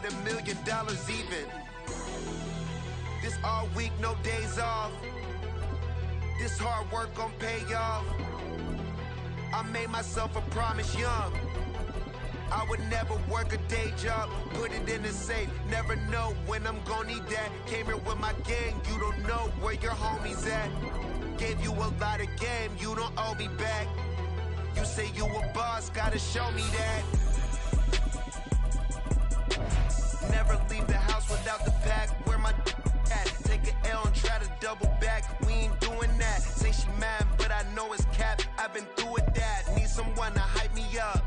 with $1 million even. This all week, no days off. This hard work gon' pay off. I made myself a promise young. I would never work a day job, put it in the safe. Never know when I'm gon' need that. Came here with my gang, you don't know where your homies at. Gave you a lot of game, you don't owe me back. You say you a boss, gotta show me that. Never leave the house without the pack. Where my at? Take an L and try to double back. We ain't doing that. Say she mad, but I know it's cap. I've been through with that. Need someone to hype me up.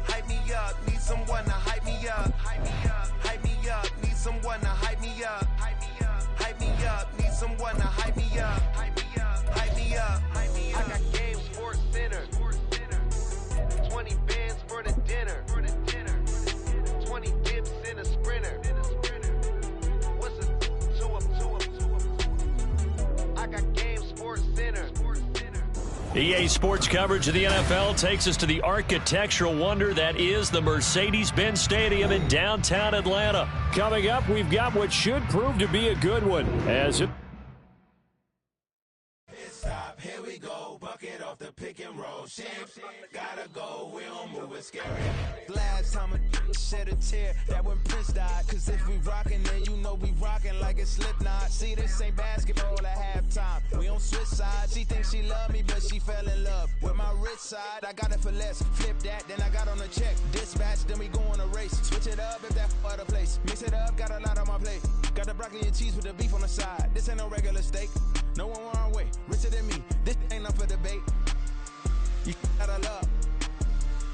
Hype me up. Need someone to hype me up. Hype me up. Need someone to hype me up. Hype me up. Need someone to hype me up. Hype me up. I got game, Sports Center. 20 bands for the dinner. 20 dips in a sprinter. What's a two up? I got game, Sports Center. EA Sports coverage of the NFL takes us to the architectural wonder that is the Mercedes-Benz Stadium in downtown Atlanta. Coming up, we've got what should prove to be a good one. As it Stop, here we go, bucket off the pick and roll. Shit, gotta go, we don't move it scary. Last time a shed a tear, that when Prince died. Cause if we rockin', then you know we rockin' like a Slipknot. See, this ain't basketball at halftime. We on switch sides. She thinks she love me, but she fell in love with my rich side. I got it for less. Flip that, then I got on a check. Dispatch, then we go on a race. Switch it up if that other place. Mix it up, got a lot on my plate. Got the broccoli and cheese with the beef on the side. This ain't no regular steak. No one wrong way. Richer than me. This ain't up for debate. You gotta love.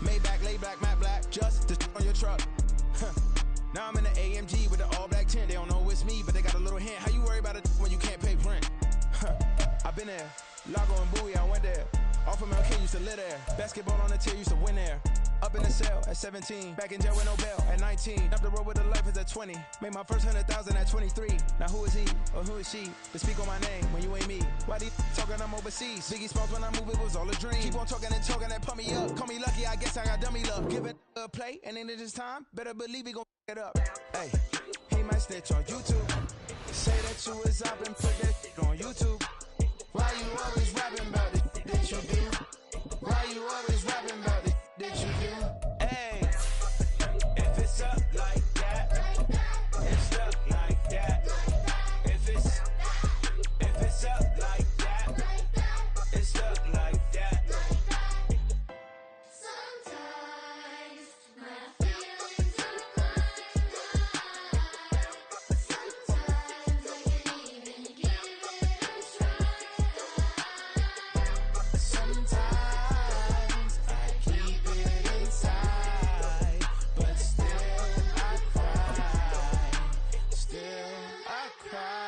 Maybach, laid back, matte black, just to on your truck. Now I'm in the AMG with the all black tint. They don't know it's me, but they got a little hint. How you worry about it when you can't pay rent? I've been there. Lago and Bowie, I went there. Off of MLK, used to live there. Basketball on the tier, used to win there. Up in the cell at 17. Back in jail with no bail at 19. Up the road with the life is at 20. Made my first 100,000 at 23. Now who is he or who is she to speak on my name when you ain't me? Why they talking I'm overseas? Biggie Smalls when I move, it was all a dream. Keep on talking and pump me up. Call me lucky, I guess I got dummy love. Give it a play, and then it's time. Better believe we gon' it up. Hey, he might snitch on YouTube. Say that you was up and put that shit on YouTube. Why you always rapping about it that you do? Why you always rapping about it that you do? Hey, if it's up like that, it's up like that. If it's up like that, it's up like that. Sometimes my feelings are blind. Sometimes I can't even give it a try. Sometimes I keep it inside, but still I cry. Still I cry.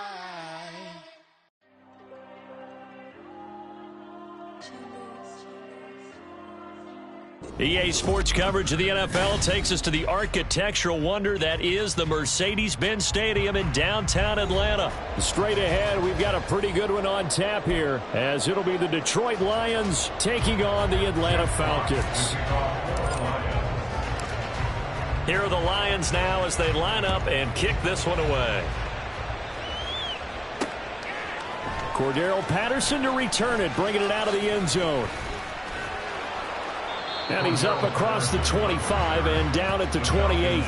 EA Sports coverage of the NFL takes us to the architectural wonder that is the Mercedes-Benz Stadium in downtown Atlanta. straight ahead, we've got a pretty good one on tap here, as it'll be the Detroit Lions taking on the Atlanta Falcons. Here are the Lions now as they line up and kick this one away. Cordero Patterson to return it, bringing it out of the end zone. And he's up across the 25 and down at the 28.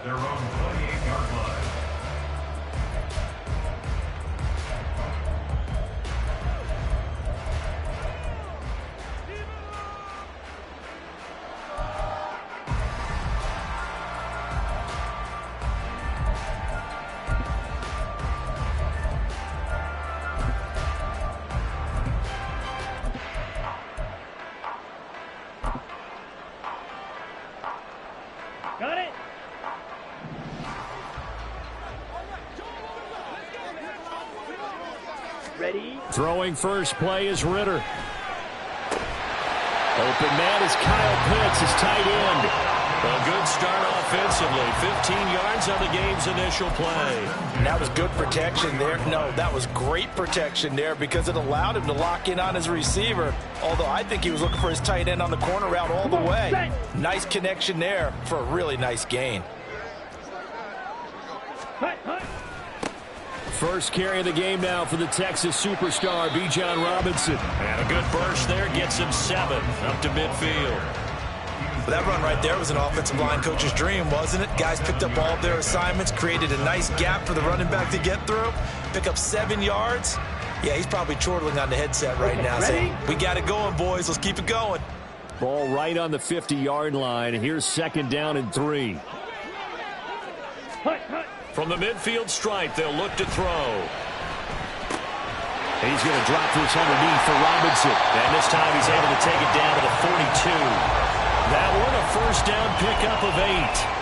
their own 28-yard line. Got it. Ready. Throwing first play is Ritter. Open man is Kyle Pitts, his tight end. A good start offensively. 15 yards on the game's initial play. And that was good protection there. No, that was great protection there because it allowed him to lock in on his receiver. Although I think he was looking for his tight end on the corner route all the way. Nice connection there for a really nice gain. First carry of the game now for the Texas superstar, Bijan Robinson. And a good burst there gets him 7 up to midfield. But that run right there was an offensive line coach's dream, wasn't it? Guys picked up all of their assignments, created a nice gap for the running back to get through, pick up 7 yards. Yeah, he's probably chortling on the headset right now saying, we got it going, boys. Let's keep it going. Ball right on the 50-yard line. Here's 2nd down and 3. From the midfield stripe, they'll look to throw. He's going to drop this underneath for Robinson. And this time he's able to take it down to the 42. That one a first down pickup of 8.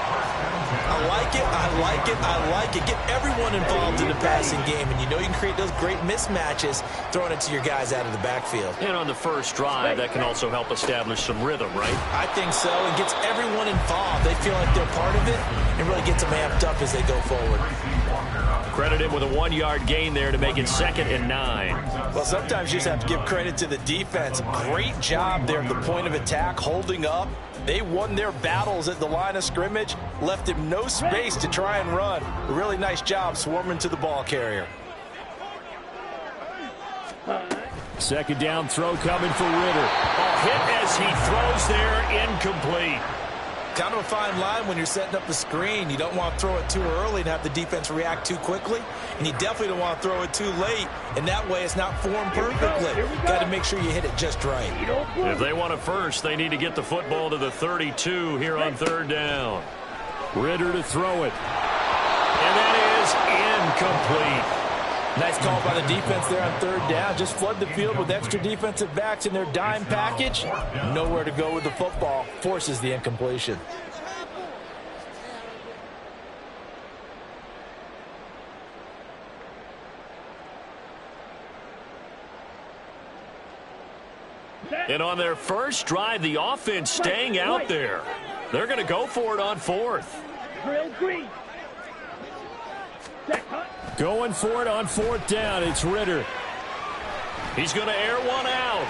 I like it, I like it, I like it. Get everyone involved in the passing game, and you know you can create those great mismatches throwing it to your guys out of the backfield. And on the first drive, that can also help establish some rhythm, right? I think so. It gets everyone involved. They feel like they're part of it, and really gets them amped up as they go forward. Credit him with a 1-yard gain there to make it 2nd and 9. Well, sometimes you just have to give credit to the defense. Great job there at the point of attack, holding up. They won their battles at the line of scrimmage, left him no space to try and run. A really nice job swarming to the ball carrier. 2nd down throw coming for Ritter. A hit as he throws there, incomplete. Kind of a fine line when you're setting up the screen. You don't want to throw it too early and have the defense react too quickly. And you definitely don't want to throw it too late. And that way it's not formed perfectly. Got to make sure you hit it just right. If they want it first, they need to get the football to the 32 here on 3rd down. Ritter to throw it. And that is incomplete. Nice call by the defense there on 3rd down. Just flood the field with extra defensive backs in their dime package. Nowhere to go with the football. Forces the incompletion. And on their first drive, the offense staying out there. They're going to go for it on 4th. Going for it on 4th down. It's Ritter. He's going to air one out.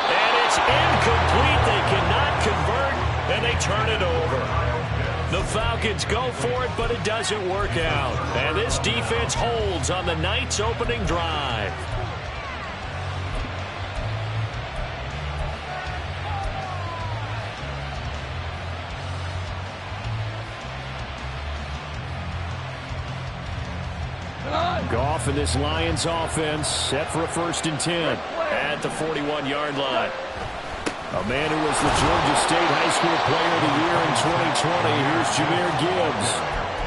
And it's incomplete. They cannot convert, and they turn it over. The Falcons go for it, but it doesn't work out. And this defense holds on the night's opening drive. Goff and this Lions offense set for a 1st and 10 at the 41-yard line. A man who was the Georgia State High School Player of the Year in 2020. Here's Jahmyr Gibbs.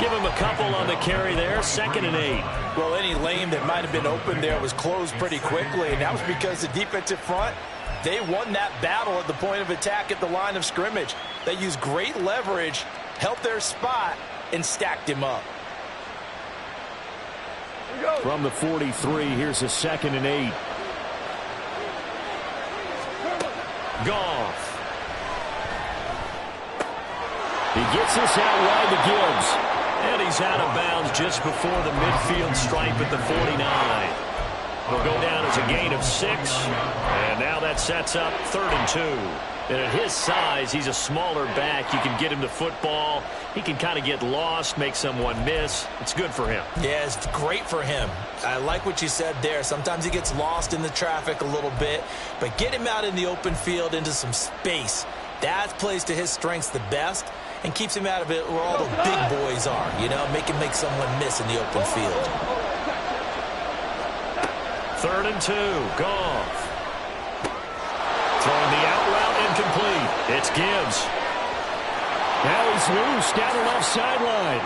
Give him a couple on the carry there. 2nd and 8. Well, any lane that might have been open there was closed pretty quickly, and that was because the defensive front, they won that battle at the point of attack at the line of scrimmage. They used great leverage, held their spot, and stacked him up. From the 43, here's a 2nd and 8. Goff. He gets this out wide to Gibbs. And he's out of bounds just before the midfield stripe at the 49. He'll go down as a gain of 6. And now that sets up 3rd and 2. And at his size, he's a smaller back. You can get him the football. He can kind of get lost, make someone miss. It's good for him. Yeah, it's great for him. I like what you said there. Sometimes he gets lost in the traffic a little bit, but get him out in the open field into some space. That plays to his strengths the best, and keeps him out of it where all the big boys are, make him make someone miss in the open field. 3rd and 2, Goff. Throwing the out route incomplete. It's Gibbs. Now he's loose down the left sideline.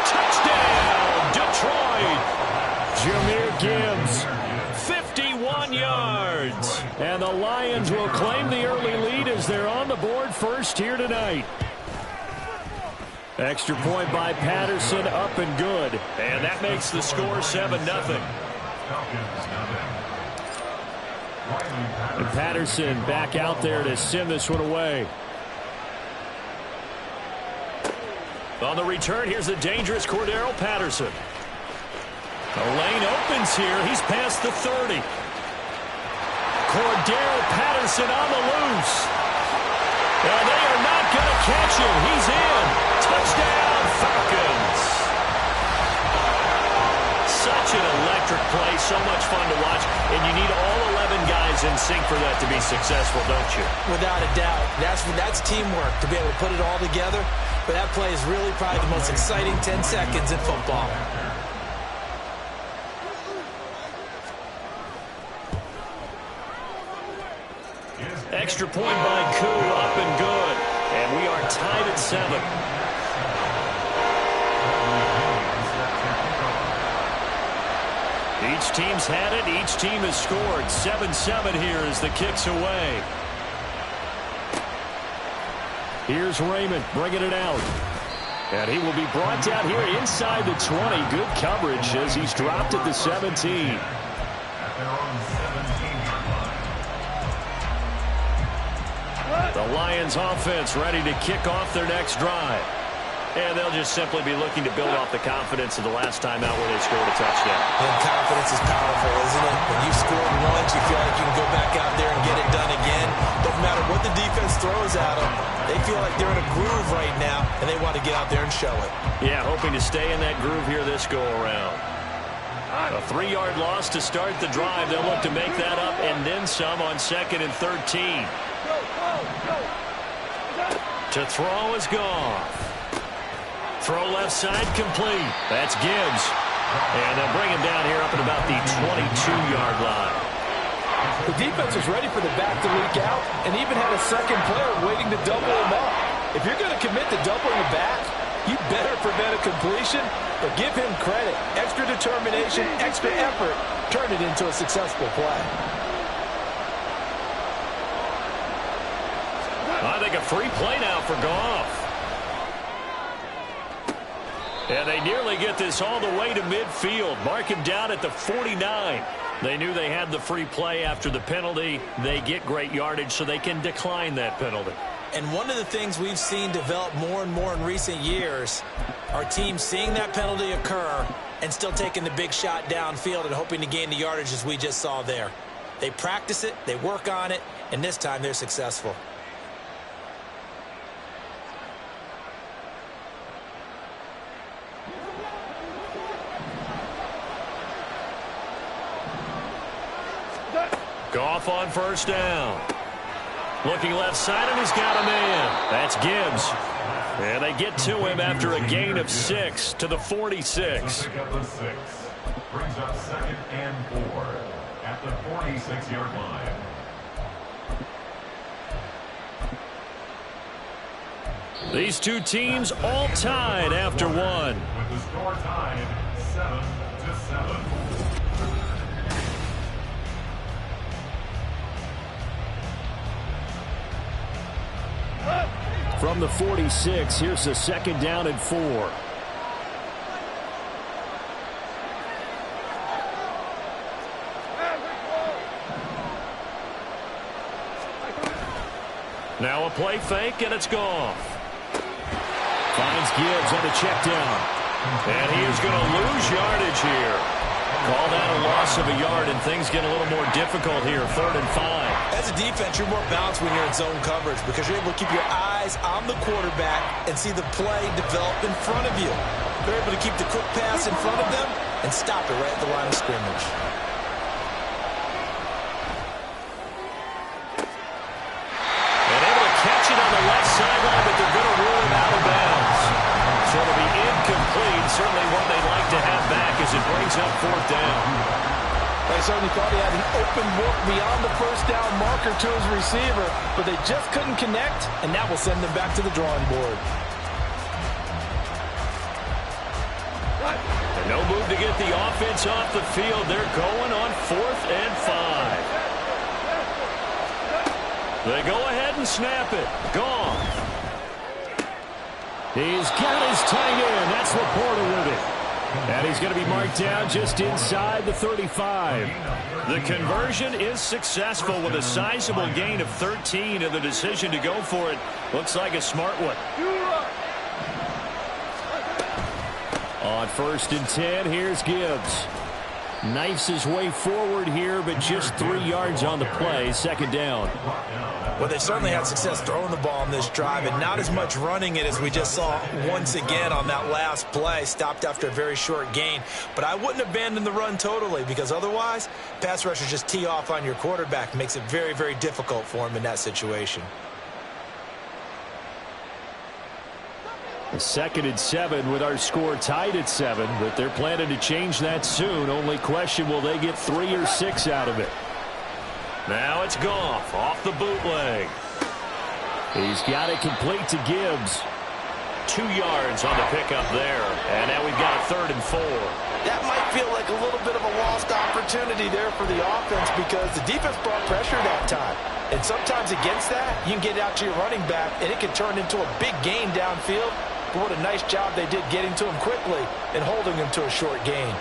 Touchdown, Detroit. Jahmyr Gibbs, 51 yards. And the Lions will claim the early lead as they're on the board first here tonight. Extra point by Patterson, up and good. And that makes the score 7-0. And Patterson back out there to send this one away. On the return, here's the dangerous Cordero Patterson. The lane opens here. He's past the 30. Cordero Patterson on the loose. And they are not going to catch him. He's in. Touchdown, Falcons. Such an electric play. So much fun to watch. And you need all 11 guys in sync for that to be successful, don't you? Without a doubt. That's teamwork, to be able to put it all together. But that play is really probably the most exciting 10 seconds in football. Extra point by Koo, up and good. And we are tied at 7. Each team's had it. Each team has scored. 7-7 here as the kick's away. Here's Raymond bringing it out. And he will be brought down here inside the 20. Good coverage as he's dropped at the 17. The Lions offense ready to kick off their next drive. And they'll just simply be looking to build off the confidence of the last time out where they scored a touchdown. And confidence is powerful, isn't it? When you've scored once, you feel like you can go back out there and get it done again. Doesn't matter what the defense throws at them. They feel like they're in a groove right now, and they want to get out there and show it. Yeah, hoping to stay in that groove here this go-around. A 3-yard loss to start the drive. They'll look to make that up and then some on 2nd and 13. To throw is Goff. Throw left side complete. That's Gibbs. And they'll bring him down here up at about the 22-yard line. The defense was ready for the back to leak out and even had a second player waiting to double him up. If you're going to commit to doubling the back, you better prevent a completion, but give him credit. Extra determination, extra effort, turn it into a successful play. I think a free play now for Goff. And they nearly get this all the way to midfield. Mark him down at the 49. They knew they had the free play after the penalty. They get great yardage so they can decline that penalty. And one of the things we've seen develop more and more in recent years are teams seeing that penalty occur and still taking the big shot downfield and hoping to gain the yardage as we just saw there. They practice it, they work on it, and this time they're successful. Goff on first down. Looking left side, and he's got a man. That's Gibbs. And they get to him after a gain of 6 to the 46. Pick up the 6. Brings up 2nd and 4 at the 46-yard line. These two teams all tied after one. With the score tied 7-7. From the 46, here's the 2nd down and 4. Now a play fake, and it's Goff. Finds Gibbs on the check down. And he is going to lose yardage here. Call that a loss of a yard, and things get a little more difficult here. 3rd and 5. As a defense, you're more balanced when you're in zone coverage because you're able to keep your eyes on the quarterback and see the play develop in front of you. They're able to keep the quick pass in front of them and stop it right at the line of scrimmage. And able to catch it on the left sideline, but they're going to rule him out of as it brings up 4th down. They certainly thought he had an open look beyond the first down marker to his receiver, but they just couldn't connect, and that will send them back to the drawing board. And no move to get the offense off the field. They're going on 4th and 5. They go ahead and snap it. Gone. He's got his tight end. That's Laporta with it. And he's going to be marked down just inside the 35. The conversion is successful with a sizable gain of 13, and the decision to go for it looks like a smart one. On 1st and 10, here's Gibbs. Knifes his way forward here, but just 3 yards on the play. 2nd down. Well, they certainly had success throwing the ball on this drive, and not as much running it as we just saw once again on that last play. Stopped after a very short gain. But I wouldn't abandon the run totally, because otherwise, pass rushers just tee off on your quarterback. Makes it very, very difficult for him in that situation. 2nd and 7 with our score tied at 7, but they're planning to change that soon. Only question, will they get 3 or 6 out of it? Now it's Goff off the bootleg. He's got it complete to Gibbs. 2 yards on the pickup there. And now we've got a 3rd and 4. That might feel like a little bit of a lost opportunity there for the offense because the defense brought pressure that time. And sometimes against that, you can get it out to your running back, and it can turn into a big gain downfield. But what a nice job they did getting to him quickly and holding him to a short gain.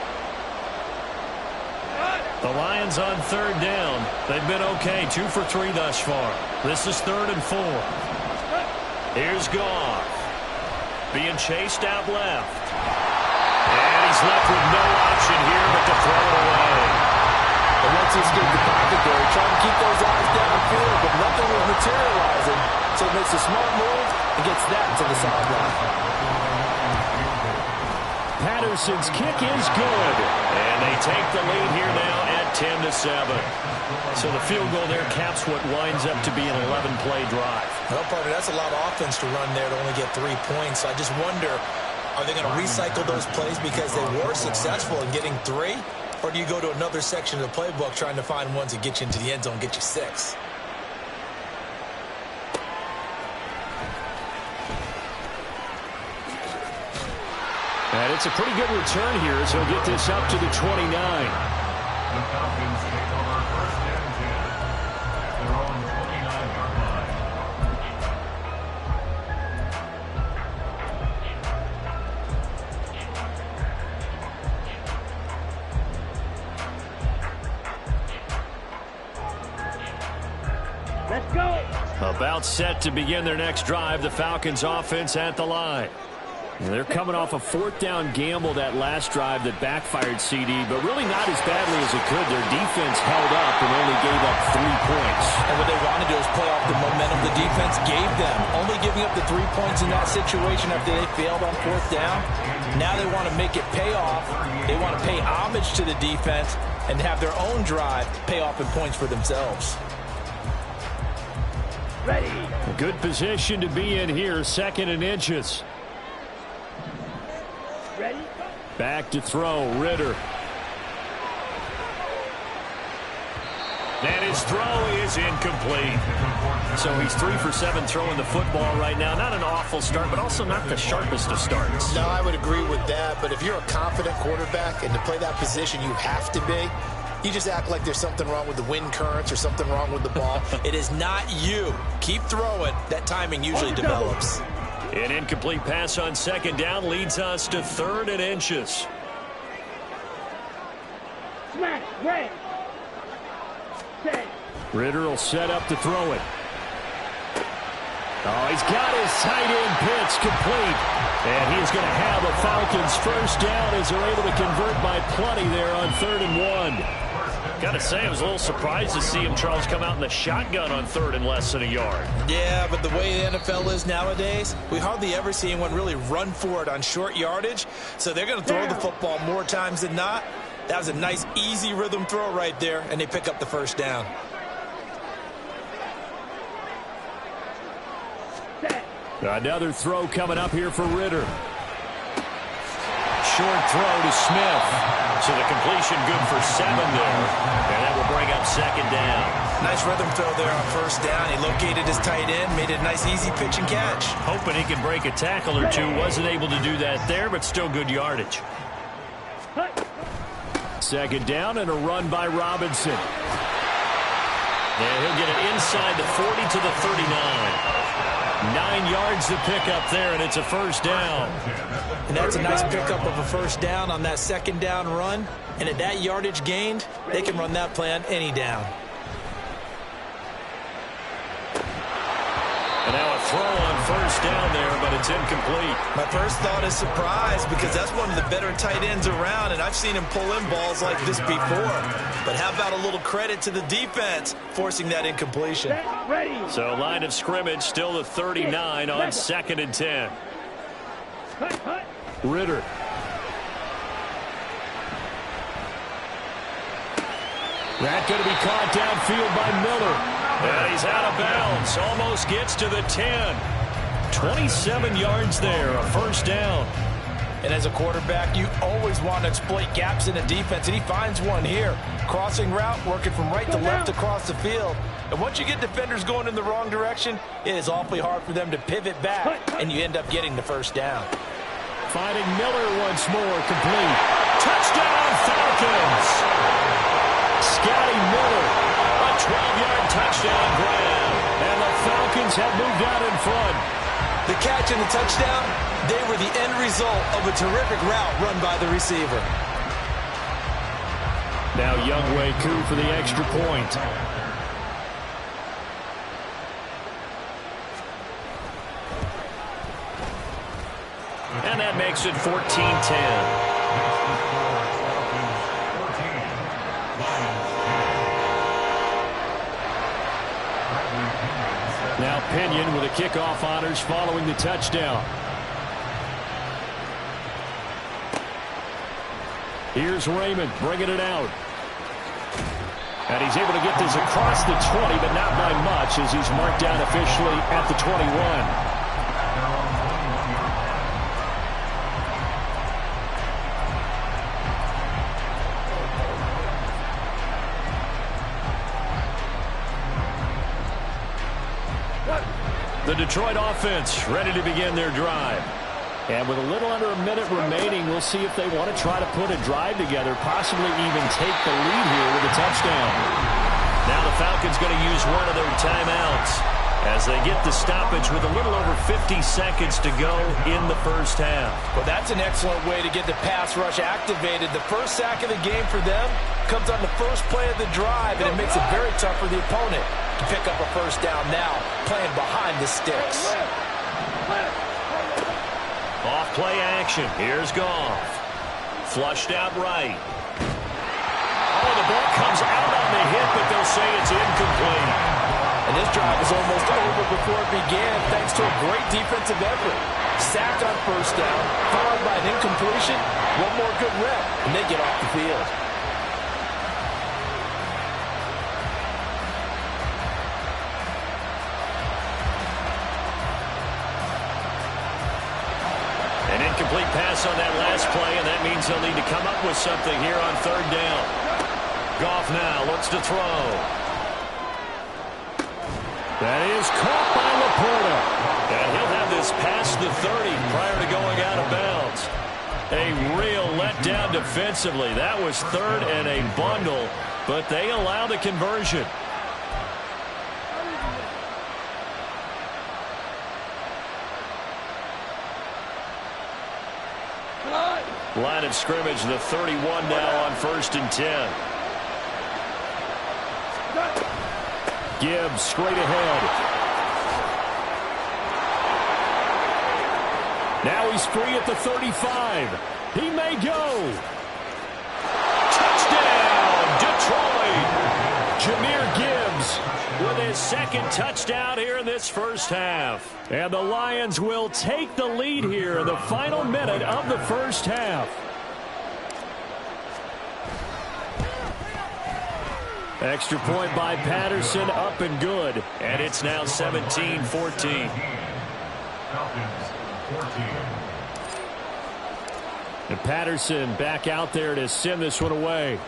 The Lions on 3rd down. They've been okay, 2 for 3 thus far. This is 3rd and 4. Here's Goff. Being chased out left. And he's left with no option here but to throw it away. And once he escaped the pocket there, he tried to keep those eyes downfield, but nothing was materializing. So he makes a smart move and gets that to the sideline. Patterson's kick is good. And they take the lead here now at 10-7. So the field goal there caps what winds up to be an 11-play drive. Well, partner, that's a lot of offense to run there to only get 3 points. So I just wonder, are they going to recycle those plays because they were successful in getting 3? Or do you go to another section of the playbook trying to find ones that get you into the end zone and get you 6? And it's a pretty good return here, so he'll get this up to the 29. The Falcons take over 1st and 10 at their own 29-yard line. Let's go. About set to begin their next drive, the Falcons offense at the line. They're coming off a 4th down gamble that last drive that backfired CD, but really not as badly as it could. Their defense held up and only gave up 3 points. And what they wanted to do is play off the momentum the defense gave them. Only giving up the 3 points in that situation after they failed on 4th down. Now they want to make it pay off. They want to pay homage to the defense and have their own drive pay off in points for themselves. Ready. A good position to be in here, 2nd and inches. Ready. Back to throw, Ritter. And his throw is incomplete. So he's 3 for 7 throwing the football right now. Not an awful start, but also not the sharpest of starts. No, I would agree with that. But if you're a confident quarterback and to play that position you have to be, you just act like there's something wrong with the wind currents or something wrong with the ball. It is not you. Keep throwing. That timing usually develops. An incomplete pass on 2nd down leads us to 3rd and inches. Smash. Red. Set. Ritter will set up to throw it. Oh, he's got his tight end pitch complete. And he's going to have a Falcons 1st down as they're able to convert by plenty there on 3rd and 1. Got to say, I was a little surprised to see him, Charles, come out in the shotgun on 3rd and less than a yard. Yeah, but the way the NFL is nowadays, we hardly ever see anyone really run for it on short yardage. So they're going to throw the football more times than not. That was a nice, easy rhythm throw right there, and they pick up the 1st down. Another throw coming up here for Ritter. short throw to Smith. So the completion good for 7 there. And that will bring up 2nd down. Nice rhythm throw there on 1st down. He located his tight end, made it a nice easy pitch and catch. Hoping he could break a tackle or two. Wasn't able to do that there, but still good yardage. 2nd down and a run by Robinson. And he'll get it inside the 40 to the 39. 9 yards to pick up there, and it's a 1st down. And that's a nice pickup of a 1st down on that 2nd down run. And at that yardage gained, they can run that play on any down. And now a throw on 1st down there, but it's incomplete. My first thought is surprise because that's one of the better tight ends around, and I've seen him pull in balls like this before. But how about a little credit to the defense forcing that incompletion? So line of scrimmage still the 39 on 2nd and 10. Ritter. That going to be caught downfield by Miller. And he's out of bounds. Almost gets to the 10. 27 yards there, a 1st down. And as a quarterback, you always want to exploit gaps in the defense, and he finds one here. Crossing route, working from right to left across the field. And once you get defenders going in the wrong direction, it is awfully hard for them to pivot back, and you end up getting the 1st down. Finding Miller once more, complete. Touchdown, Falcons! Scotty Miller, a 12-yard touchdown grab. And the Falcons have moved out in front. The catch and the touchdown, they were the end result of a terrific route run by the receiver. Now Younghoe Koo for the extra point. And that makes it 14-10. Now Pinion with the kickoff honors following the touchdown. Here's Raymond bringing it out. And he's able to get this across the 20, but not by much as he's marked down officially at the 21. The Detroit offense ready to begin their drive. And with a little under a minute remaining, we'll see if they want to try to put a drive together, possibly even take the lead here with a touchdown. Now the Falcons going to use one of their timeouts as they get the stoppage with a little over 50 seconds to go in the 1st half. Well, that's an excellent way to get the pass rush activated. The first sack of the game for them comes on the first play of the drive, and it makes it very tough for the opponent to pick up a 1st down now, playing behind the sticks. Off play action. Here's Goff. Flushed out right. Oh, the ball comes out on the hit, but they'll say it's incomplete. And this drive is almost over before it began, thanks to a great defensive effort. Sacked on 1st down, followed by an incompletion. One more good rep, and they get off the field. An incomplete pass on that last play, and that means they'll need to come up with something here on 3rd down. Goff now looks to throw. That is caught by Laporta. And he'll have this past the 30 prior to going out of bounds. A real letdown defensively. That was 3rd and a bundle, but they allow the conversion. Line of scrimmage, the 31 now on 1st and 10. Gibbs straight ahead. Now he's free at the 35. He may go. Touchdown, Detroit! Jahmyr Gibbs with his 2nd touchdown here in this 1st half. And the Lions will take the lead here in the final minute of the 1st half. Extra point by Patterson, up and good. And it's now 17-14. Falcons 14. And Patterson back out there to send this one away.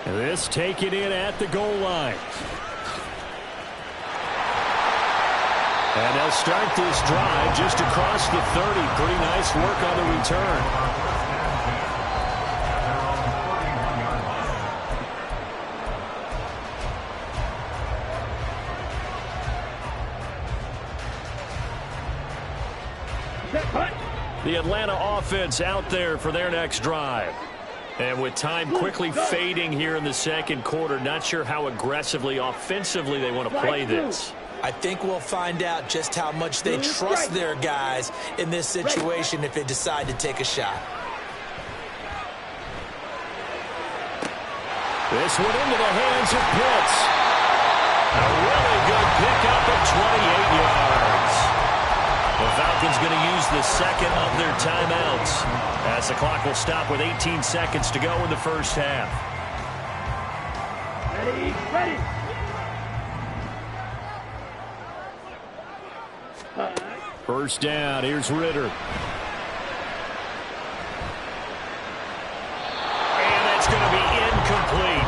And this taken in at the goal line. And they'll start this drive just across the 30. Pretty nice work on the return. The Atlanta offense out there for their next drive. And with time quickly fading here in the second quarter, not sure how aggressively, offensively they want to play this. I think we'll find out just how much they trust their guys in this situation if they decide to take a shot. This one into the hands of Pitts. A really good pickup at 28 yards. The Falcons going to use the second of their timeouts as the clock will stop with 18 seconds to go in the first half. Ready. First down, here's Ritter. And that's going to be incomplete.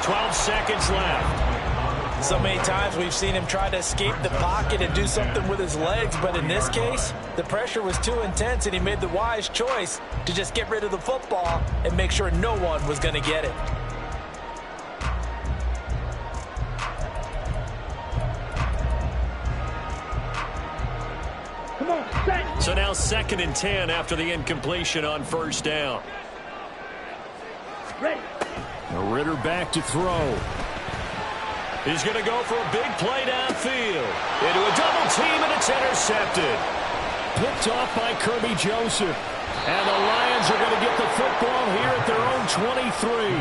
12 seconds left. So many times we've seen him try to escape the pocket and do something with his legs, but in this case, the pressure was too intense and he made the wise choice to just get rid of the football and make sure no one was going to get it. Come on, set. So now 2nd and 10 after the incompletion on first down. Ready. Now Ritter back to throw. He's going to go for a big play downfield. Into a double team, and it's intercepted. Picked off by Kirby Joseph. And the Lions are going to get the football here at their own 23.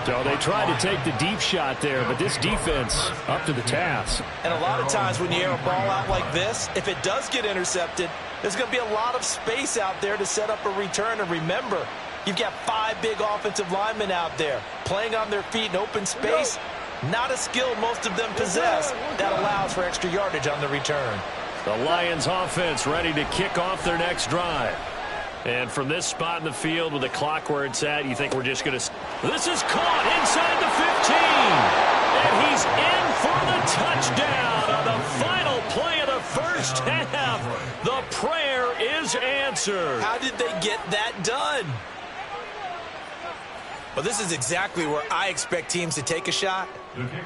So they tried to take the deep shot there, but this defense up to the task. And a lot of times when you air a ball out like this, if it does get intercepted, there's going to be a lot of space out there to set up a return. And remember, you've got 5 big offensive linemen out there playing on their feet in open space. Not a skill most of them possess that allows for extra yardage on the return. The Lions offense ready to kick off their next drive. And from this spot in the field with the clock where it's at, you think we're just going to... This is caught inside the 15. And he's in for the touchdown on the final play of the first half. The prayer is answered. How did they get that done? Well, this is exactly where I expect teams to take a shot.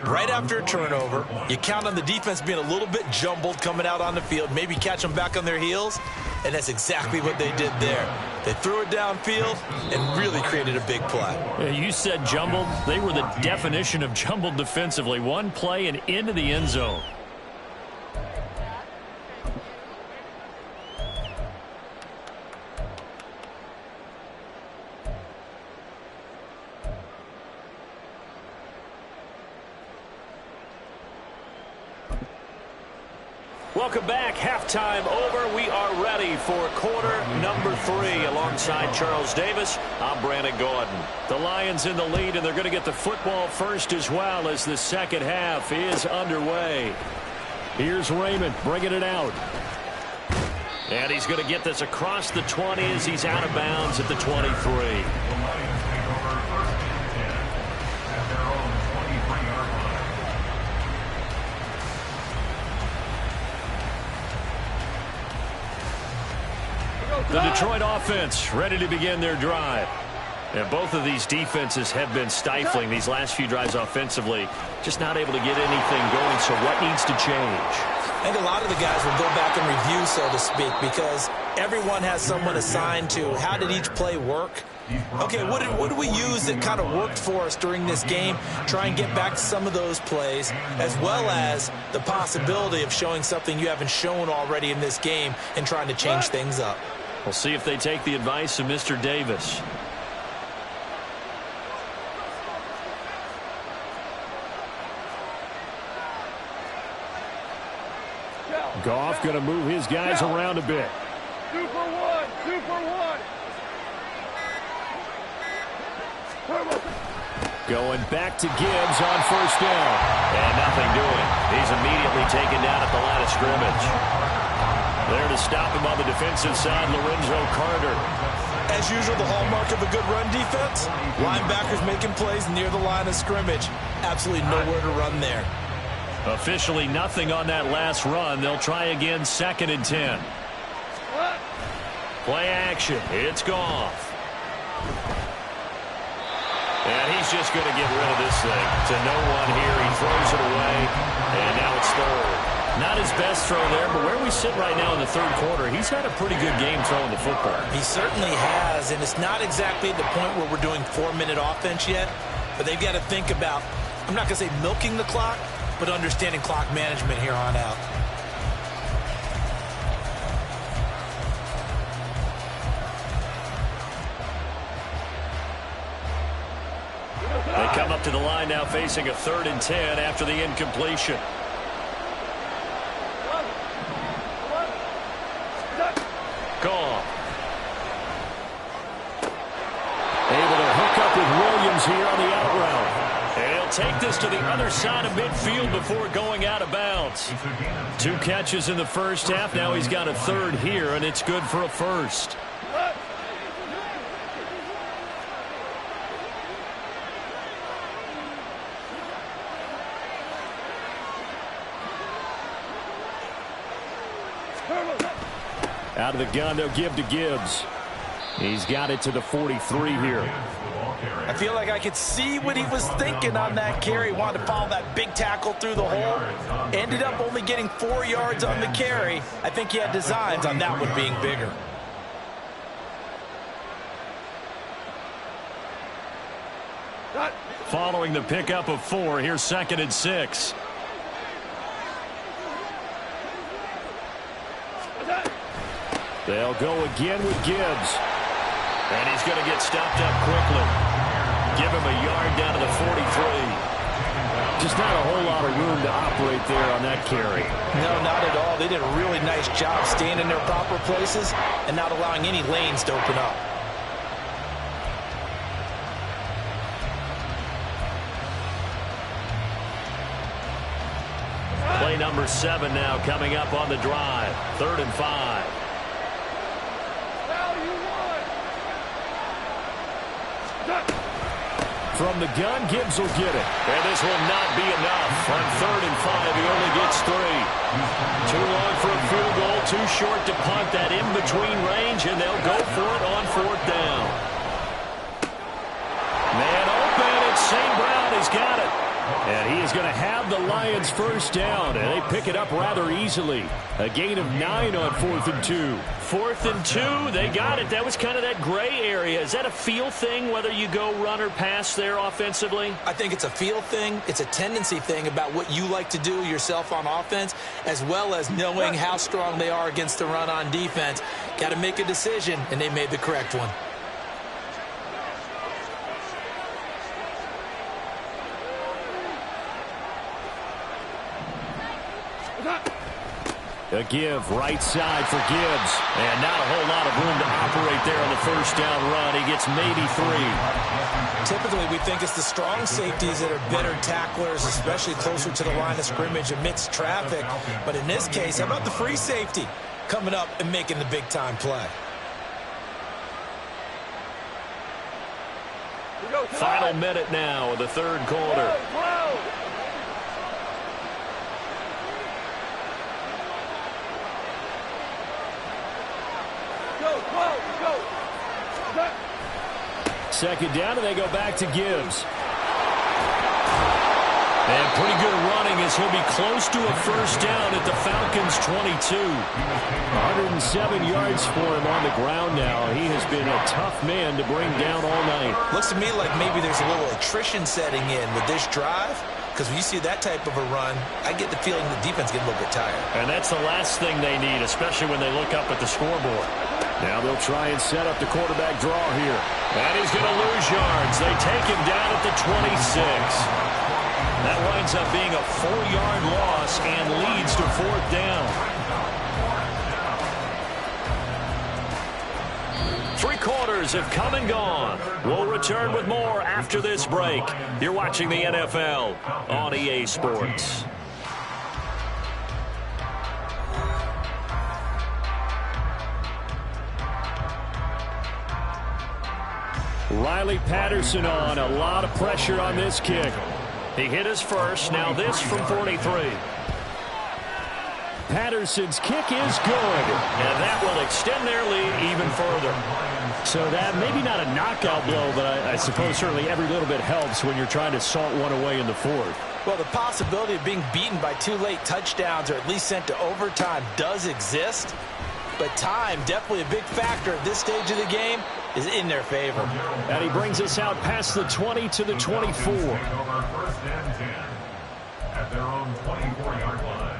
Right after a turnover, you count on the defense being a little bit jumbled coming out on the field, maybe catch them back on their heels, and that's exactly what they did there. They threw it downfield and really created a big play. You said jumbled. They were the definition of jumbled defensively. One play and into the end zone. Welcome back. Halftime over. We are ready for quarter number 3 alongside Charles Davis. I'm Brandon Gordon. The Lions in the lead, and they're going to get the football first as well as the second half is underway. Here's Raymond bringing it out. And he's going to get this across the 20 as he's out of bounds at the 23. The Detroit offense ready to begin their drive. And both of these defenses have been stifling these last few drives offensively. Just not able to get anything going, so what needs to change? I think a lot of the guys will go back and review, so to speak, because everyone has someone assigned to how did each play work. Okay, what did we use that kind of worked for us during this game? Try and get back to some of those plays, as well as the possibility of showing something you haven't shown already in this game and trying to change things up. We'll see if they take the advice of Mr. Davis. Goff going to move his guys around a bit. Super one. Going back to Gibbs on first down. And nothing doing. He's immediately taken down at the line of scrimmage. There to stop him on the defensive side, Lorenzo Carter. As usual, the hallmark of a good run defense, linebackers making plays near the line of scrimmage. Absolutely nowhere to run there. Officially nothing on that last run. They'll try again, 2nd and 10. Play action. It's Goff. And he's just going to get rid of this thing to no one here. He throws it away, and now it's 3rd. Not his best throw there, but where we sit right now in the 3rd quarter, he's had a pretty good game throwing the football. He certainly has, and it's not exactly at the point where we're doing 4-minute offense yet, but they've got to think about, I'm not going to say milking the clock, but understanding clock management here on out. They come up to the line now facing a 3rd and 10 after the incompletion. Goff. Able to hook up with Williams here on the out route. And he'll take this to the other side of midfield before going out of bounds. 2 catches in the first half. Now he's got a 3rd here, and it's good for a 1st. Out of the gun, they'll give to Gibbs. He's got it to the 43 here. I feel like I could see what he was thinking on that carry. Wanted to follow that big tackle through the hole. Ended up only getting 4 yards on the carry. I think he had designs on that one being bigger. Following the pickup of 4, here's 2nd and 6. They'll go again with Gibbs. And he's going to get stopped up quickly. Give him a yard down to the 43. Just not a whole lot of room to operate there on that carry. No, not at all. They did a really nice job staying in their proper places and not allowing any lanes to open up. Play number 7 now coming up on the drive. 3rd and 5. From the gun, Gibbs will get it. And this will not be enough. On 3rd and 5, he only gets 3. Too long for a field goal, too short to punt that in-between range, and they'll go for it on 4th down. Man open, and St. Brown has got it. And he is going to have the Lions 1st down, and they pick it up rather easily. A gain of 9 on 4th and 2. 4th and 2, they got it. That was kind of that gray area. Is that a feel thing, whether you go run or pass there offensively? I think it's a feel thing. It's a tendency thing about what you like to do yourself on offense, as well as knowing how strong they are against the run on defense. Got to make a decision, and they made the correct one. A give, right side for Gibbs. And not a whole lot of room to operate there on the 1st down run. He gets maybe 3. Typically, we think it's the strong safeties that are better tacklers, especially closer to the line of scrimmage amidst traffic. But in this case, how about the free safety coming up and making the big-time play? Final minute now of the 3rd quarter. Second down, and they go back to Gibbs. And pretty good running as he'll be close to a 1st down at the Falcons' 22. 107 yards for him on the ground now. He has been a tough man to bring down all night. Looks to me like maybe there's a little attrition setting in with this drive, because when you see that type of a run, I get the feeling the defense gets a little bit tired. And that's the last thing they need, especially when they look up at the scoreboard. Now they'll try and set up the quarterback draw here. And he's going to lose yards. They take him down at the 26. That winds up being a 4-yard loss and leads to 4th down. 3 quarters have come and gone. We'll return with more after this break. You're watching the NFL on EA Sports. Riley Patterson on. A lot of pressure on this kick. He hit his first. Now this from 43. Patterson's kick is good. And that will extend their lead even further. So that maybe not a knockout blow, but I suppose certainly every little bit helps when you're trying to salt one away in the fourth. Well, the possibility of being beaten by 2 late touchdowns or at least sent to overtime does exist. But time, definitely a big factor at this stage of the game, is in their favor. And he brings us out past the 20 to the 24. First and 10 at their own 24-yard line.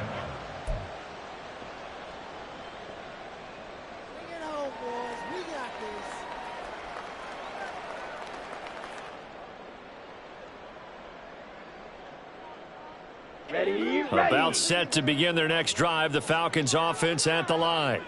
About set to begin their next drive, the Falcons offense at the line.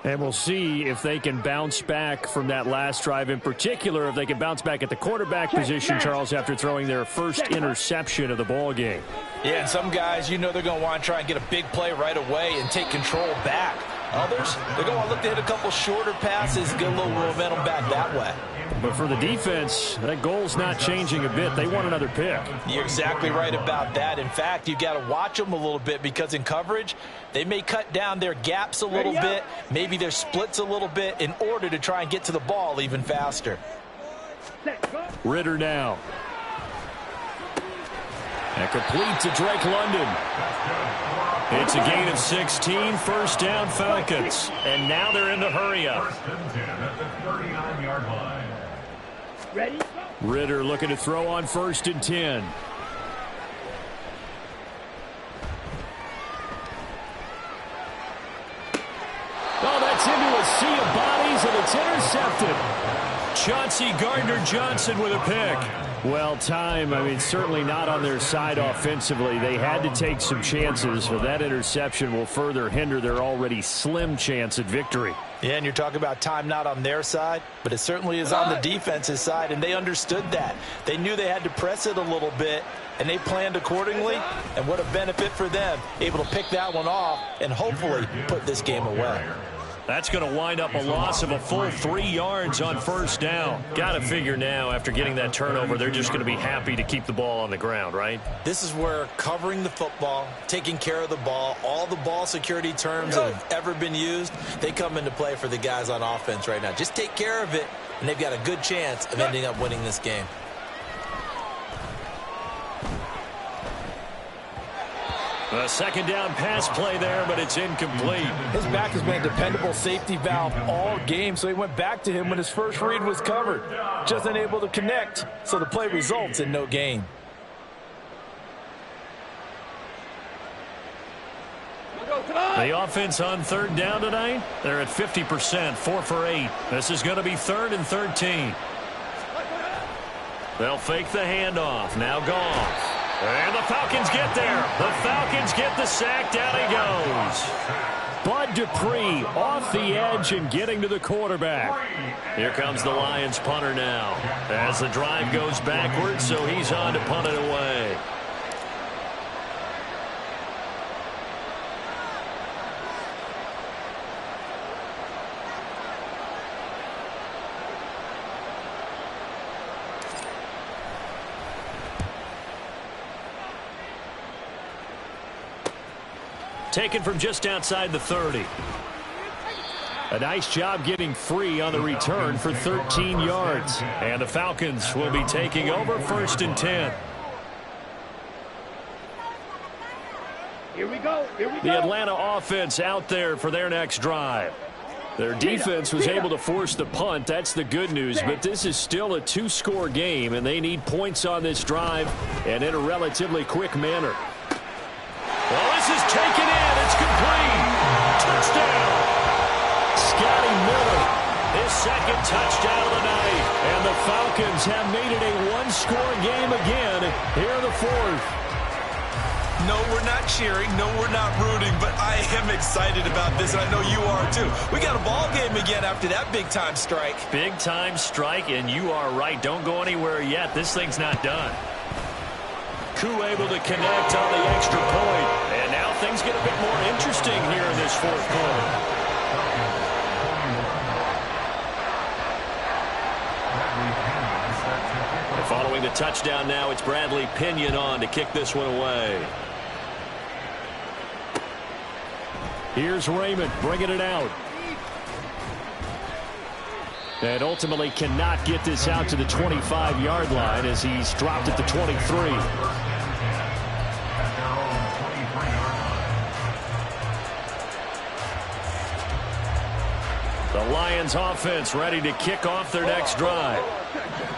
And we'll see if they can bounce back from that last drive. In particular, if they can bounce back at the quarterback position, Charles, after throwing their first interception of the ball game. Yeah, and some guys, you know they're going to want to try and get a big play right away and take control back. Others, they're going to look to hit a couple shorter passes, get a little momentum back that way. But for the defense, that goal's not changing a bit. They want another pick. You're exactly right about that. In fact, you've got to watch them a little bit because in coverage, they may cut down their gaps a little bit, maybe their splits a little bit in order to try and get to the ball even faster. Ritter now. And complete to Drake London. It's a gain of 16, first down Falcons. And now they're in the hurry up. First and 10 at the 39-yard line. Ready? Ritter looking to throw on first and 10. Oh, that's into a sea of bodies, and it's intercepted. Chauncey Gardner-Johnson with a pick. Well, time, I mean, certainly not on their side offensively. They had to take some chances, but that interception will further hinder their already slim chance at victory. Yeah, and you're talking about time not on their side, but it certainly is on the defense's side, and they understood that. They knew they had to press it a little bit, and they planned accordingly, and what a benefit for them, able to pick that one off and hopefully put this game away. That's going to wind up a loss of a full 3 yards on first down. Got to figure now, after getting that turnover, they're just going to be happy to keep the ball on the ground, right? This is where covering the football, taking care of the ball, all the ball security terms that have ever been used, they come into play for the guys on offense right now. Just take care of it, and they've got a good chance of ending up winning this game. A second down pass play there, but it's incomplete. His back has been a dependable safety valve all game, so he went back to him when his first read was covered. Just unable to connect, so the play results in no gain. The offense on third down tonight, they're at 50%, 4 for 8. This is going to be 3rd and 13. They'll fake the handoff. Now Goff. And the Falcons get there. The Falcons get the sack. Down he goes. Bud Dupree off the edge and getting to the quarterback. Here comes the Lions punter now. As the drive goes backwards, so he's on to punt it away. Taken from just outside the 30. A nice job getting free on the return for 13 yards. And the Falcons will be taking over 1st and 10. Here we go. Here we go. The Atlanta offense out there for their next drive. Their defense was able to force the punt. That's the good news. But this is still a 2-score game, and they need points on this drive and in a relatively quick manner. Well, this is taken in. It's complete. Touchdown. Scotty Miller. His second touchdown of the night. And the Falcons have made it a 1-score game again here in the 4th. No, we're not cheering. No, we're not rooting. But I am excited about this, and I know you are too. We got a ball game again after that big-time strike. Big-time strike, and you are right. Don't go anywhere yet. This thing's not done. Koo able to connect on the extra point. And now things get a bit more interesting here in this 4th quarter. Bradley Henry Following the touchdown now, it's Bradley Pinion on to kick this one away. Here's Raymond bringing it out. And ultimately cannot get this out to the 25-yard line as he's dropped at the 23. The Lions offense ready to kick off their next drive.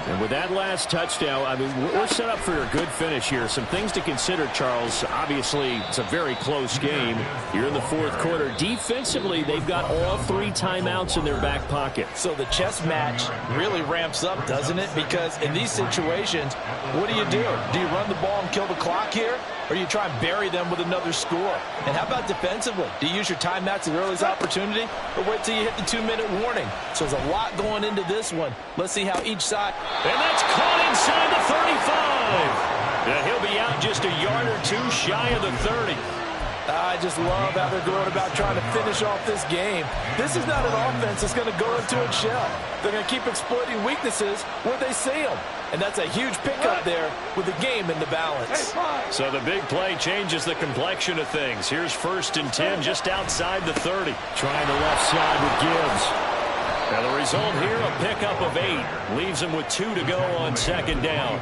And with that last touchdown, I mean, we're set up for a good finish here. Some things to consider, Charles. Obviously, it's a very close game. You're in the fourth quarter. Defensively, they've got all 3 timeouts in their back pocket. So the chess match really ramps up, doesn't it? Because in these situations, what do? Do you run the ball and kill the clock here? Or you try and bury them with another score? And how about defensively? Do you use your timeouts at earliest opportunity? Or wait till you hit the 2-minute warning? So there's a lot going into this one. Let's see how each side... And that's caught inside the 35. Yeah, he'll be out just a yard or 2 shy of the 30. I just love how they're going about trying to finish off this game. This is not an offense that's going to go into its shell. They're going to keep exploiting weaknesses where they see them. And that's a huge pickup there with the game in the balance. So the big play changes the complexion of things. Here's 1st and 10 just outside the 30. Trying the left side with Gibbs. Now the result here, a pickup of 8. Leaves him with 2 to go on 2nd down.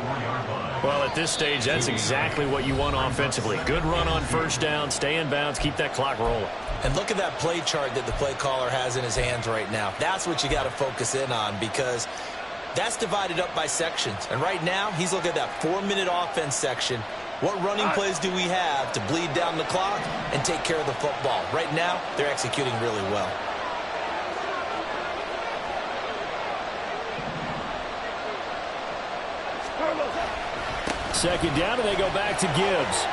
Well, at this stage, that's exactly what you want offensively. Good run on 1st down, stay in bounds, keep that clock rolling. And look at that play chart that the play caller has in his hands right now. That's what you got to focus in on, because that's divided up by sections. And right now, he's looking at that 4-minute offense section. What running plays do we have to bleed down the clock and take care of the football? Right now, they're executing really well. Second down, and they go back to Gibbs.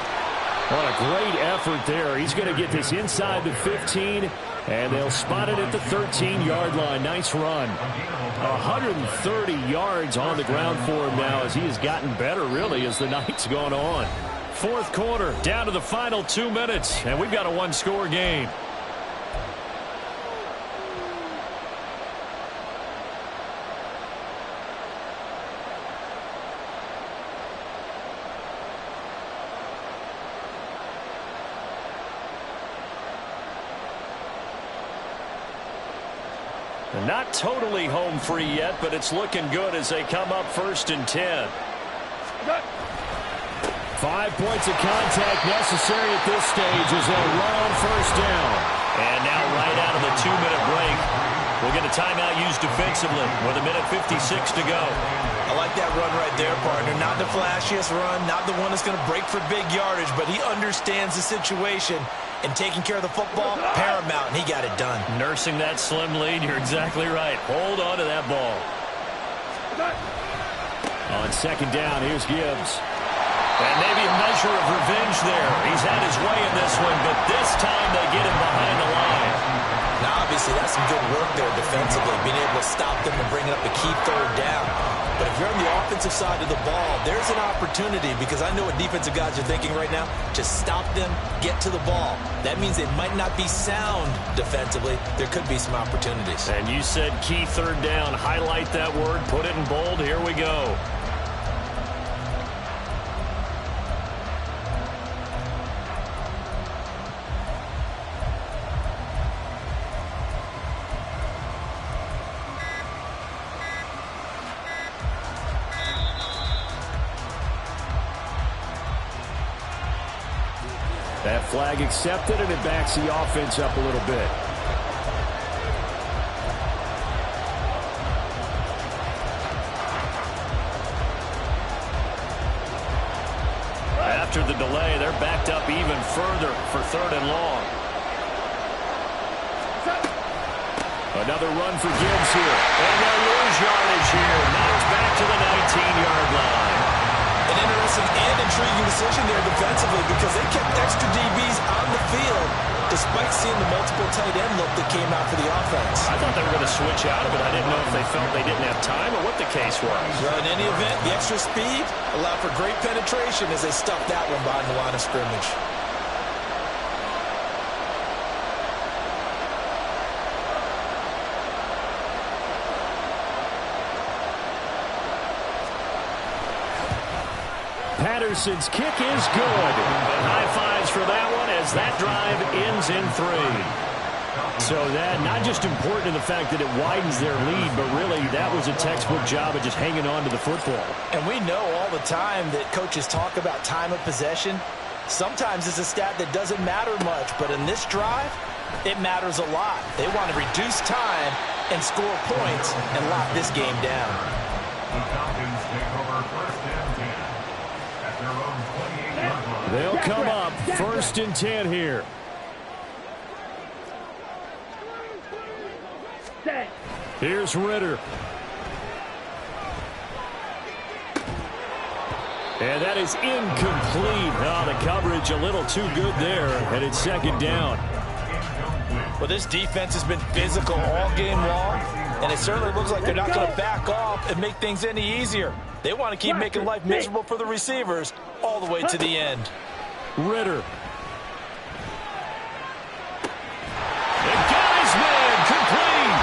What a great effort there. He's going to get this inside the 15, and they'll spot it at the 13-yard line. Nice run. 130 yards on the ground for him now as he has gotten better, really, as the night's gone on. Fourth quarter, down to the final 2 minutes, and we've got a 1-score game. Not totally home free yet, but it's looking good as they come up 1st and 10. 5 points of contact necessary at this stage as they'll run on 1st down. And now right out of the 2-minute break, we'll get a timeout used defensively with 1:56 to go. I like that run right there, partner. Not the flashiest run, not the one that's going to break for big yardage, but he understands the situation. And taking care of the football, paramount, and he got it done. Nursing that slim lead, you're exactly right. Hold on to that ball. On 2nd down, here's Gibbs. And maybe a measure of revenge there. He's had his way in this one, but this time they get him behind the line. Now, obviously, that's some good work there defensively, being able to stop them and bring up a key 3rd down. But if you're on the offensive side of the ball, there's an opportunity, because I know what defensive guys are thinking right now. Just stop them, get to the ball. That means they might not be sound defensively. There could be some opportunities. And you said key 3rd down. Highlight that word. Put it in bold. Here we go. That flag accepted, and it backs the offense up a little bit. After the delay, they're backed up even further for 3rd and long. Another run for Gibbs here. And they'll lose yardage here. Knocked back to the 19-yard line. An interesting and intriguing decision there defensively, because they kept extra DBs on the field despite seeing the multiple tight end look that came out for the offense. I thought they were going to switch out of it. I didn't know if they felt they didn't have time or what the case was. Well, in any event, the extra speed allowed for great penetration as they stuffed that one behind the line of scrimmage. Patterson's kick is good. High fives for that one as that drive ends in 3. So that not just important to the fact that it widens their lead, but really that was a textbook job of just hanging on to the football. And we know all the time that coaches talk about time of possession. Sometimes it's a stat that doesn't matter much, but in this drive, it matters a lot. They want to reduce time and score points and lock this game down. The Falcons take over first and 10 at their own 28-yard line. They'll come up 1st and 10 here. Here's Ritter. And that is incomplete. Oh, the coverage a little too good there, and it's 2nd down. Well, this defense has been physical all game long, and it certainly looks like they're not going to back off and make things any easier. They want to keep making life miserable for the receivers all the way to the end. Ritter. And got his man complete.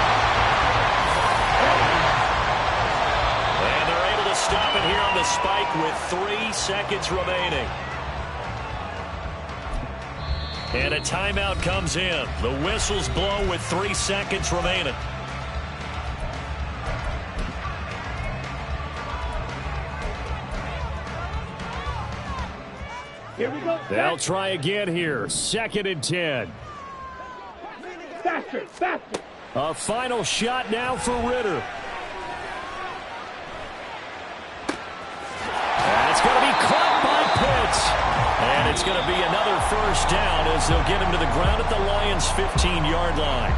And they're able to stop it here on the spike with 3 seconds remaining. And a timeout comes in. The whistles blow with 3 seconds remaining. Here we go. They'll try again here. 2nd and 10. Faster, faster. A final shot now for Ritter. That's going to be caught by Pitts. And it's going to be another 1st down as they'll get him to the ground at the Lions' 15-yard line.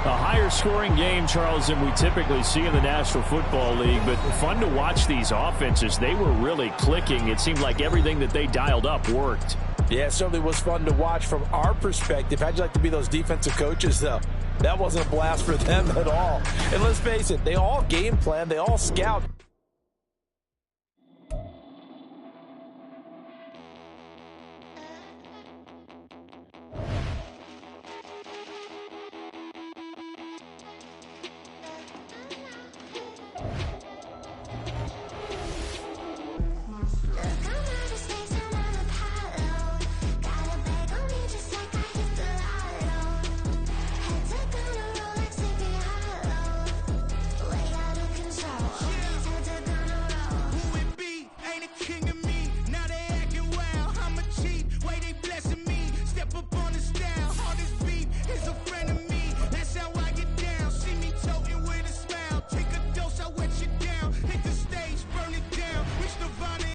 A higher scoring game, Charles, than we typically see in the National Football League, but fun to watch these offenses. They were really clicking. It seemed like everything that they dialed up worked. Yeah, it certainly was fun to watch from our perspective. How'd you like to be those defensive coaches, though? That wasn't a blast for them at all. And let's face it, they all game plan, they all scout.